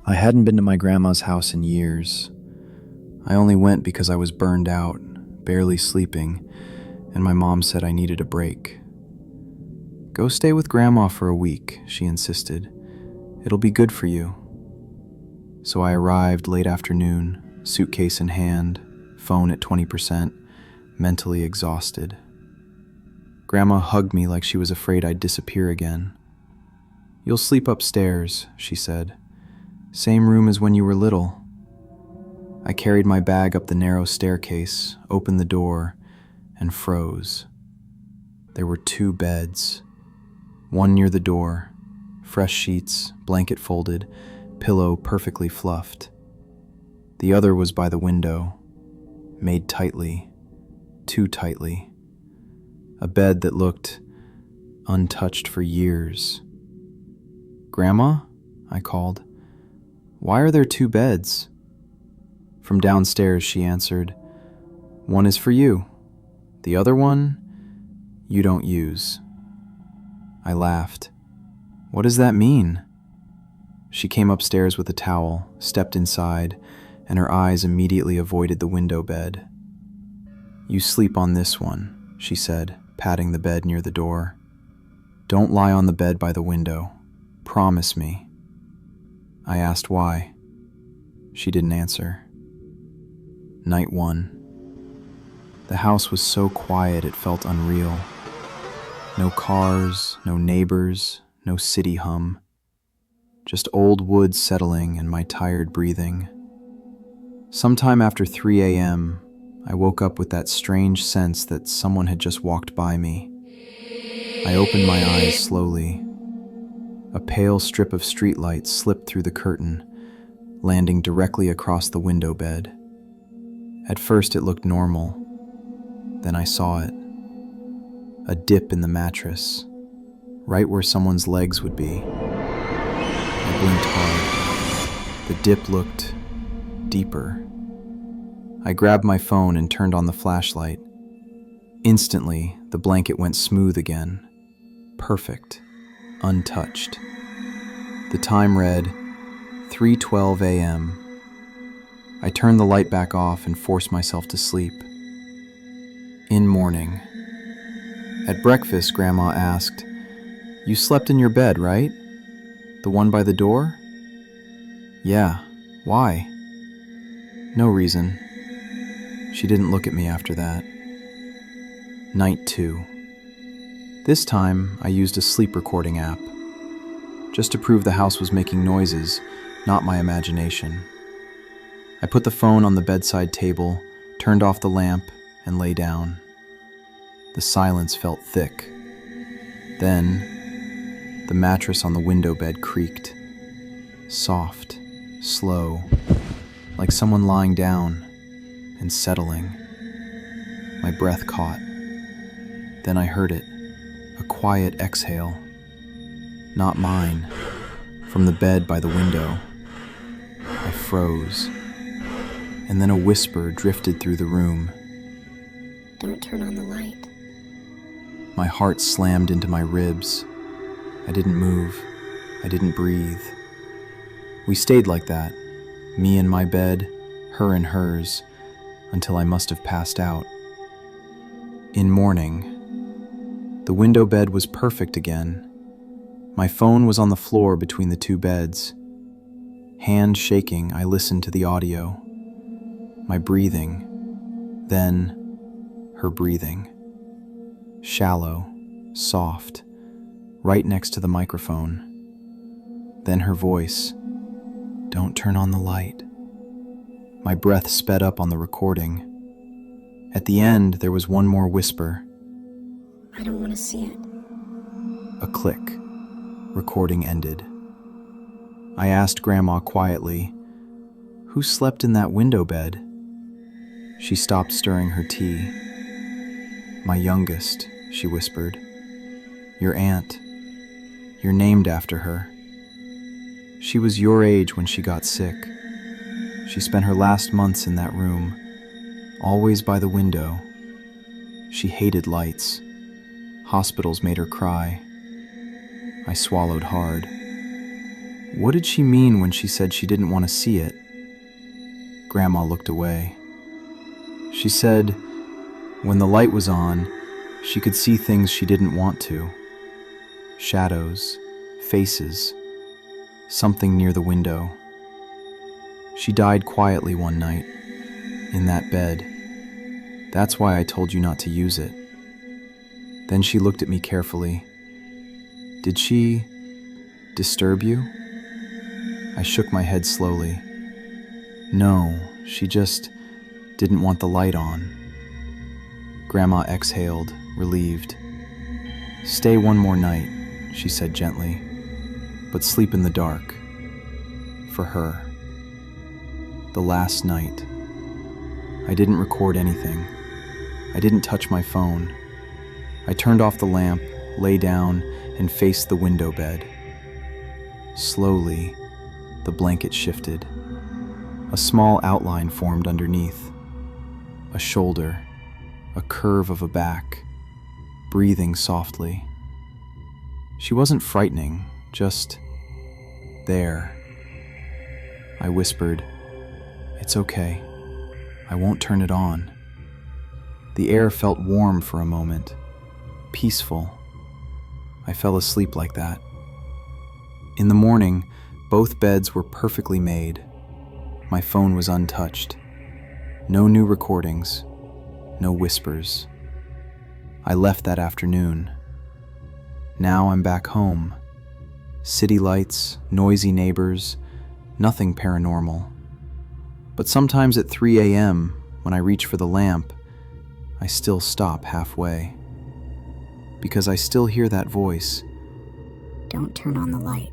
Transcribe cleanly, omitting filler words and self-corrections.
I hadn't been to my grandma's house in years. I only went because I was burned out, barely sleeping, and my mom said I needed a break. "Go stay with Grandma for a week," she insisted. "It'll be good for you." So I arrived late afternoon, suitcase in hand, phone at 20%, mentally exhausted. Grandma hugged me like she was afraid I'd disappear again. "You'll sleep upstairs," she said. "Same room as when you were little." I carried my bag up the narrow staircase, opened the door, and froze. There were 2 beds. One near the door, fresh sheets, blanket folded, pillow perfectly fluffed. The other was by the window, made tightly, too tightly. A bed that looked untouched for years. "Grandma?" I called. "Why are there 2 beds?" From downstairs she answered, "One is for you. The other one, you don't use." I laughed. "What does that mean?" She came upstairs with a towel, stepped inside, and her eyes immediately avoided the window bed. "You sleep on this one," she said, patting the bed near the door. "Don't lie on the bed by the window. Promise me." I asked why. She didn't answer. Night 1. The house was so quiet it felt unreal. No cars, no neighbors, no city hum. Just old wood settling and my tired breathing. Sometime after 3 a.m., I woke up with that strange sense that someone had just walked by me. I opened my eyes slowly. A pale strip of streetlight slipped through the curtain, landing directly across the window bed. At first it looked normal. Then I saw it. A dip in the mattress, right where someone's legs would be. I blinked hard. The dip looked deeper. I grabbed my phone and turned on the flashlight. Instantly, the blanket went smooth again. Perfect. Untouched. The time read 3:12 a.m. I turned the light back off and forced myself to sleep. In morning. At breakfast, Grandma asked, "You slept in your bed, right? The one by the door?" "Yeah. Why?" "No reason." She didn't look at me after that. Night 2. This time, I used a sleep recording app, just to prove the house was making noises, not my imagination. I put the phone on the bedside table, turned off the lamp, and lay down. The silence felt thick. Then, the mattress on the window bed creaked. Soft, slow, like someone lying down and settling. My breath caught. Then I heard it, a quiet exhale. Not mine, from the bed by the window. I froze, and then a whisper drifted through the room. "Don't turn on the light." My heart slammed into my ribs. I didn't move. I didn't breathe. We stayed like that, me in my bed, her in hers, until I must have passed out. In morning, the window bed was perfect again. My phone was on the floor between the 2 beds. Hand shaking, I listened to the audio. My breathing, then her breathing. Shallow, soft, right next to the microphone. Then her voice, "Don't turn on the light." My breath sped up on the recording. At the end, there was one more whisper. "I don't want to see it." A click. Recording ended. I asked Grandma quietly, "Who slept in that window bed?" She stopped stirring her tea. "My youngest," she whispered. "Your aunt. You're named after her. She was your age when she got sick. She spent her last months in that room, always by the window. She hated lights. Hospitals made her cry." I swallowed hard. What did she mean when she said she didn't want to see it? Grandma looked away. She said when the light was on, she could see things she didn't want to. Shadows, faces, something near the window. She died quietly one night, in that bed. That's why I told you not to use it. Then she looked at me carefully. Did she disturb you? I shook my head slowly. No, she just didn't want the light on. Grandma exhaled, relieved. Stay one more night, she said gently, but sleep in the dark. For her. The last night. I didn't record anything. I didn't touch my phone. I turned off the lamp, lay down, and faced the window bed. Slowly, the blanket shifted. A small outline formed underneath. A shoulder, a curve of a back, breathing softly. She wasn't frightening, just there. I whispered, "It's okay. I won't turn it on." The air felt warm for a moment, peaceful. I fell asleep like that. In the morning, both beds were perfectly made. My phone was untouched. No new recordings, no whispers. I left that afternoon. Now I'm back home. City lights, noisy neighbors, nothing paranormal. But sometimes at 3 a.m., when I reach for the lamp, I still stop halfway. Because I still hear that voice. Don't turn on the light.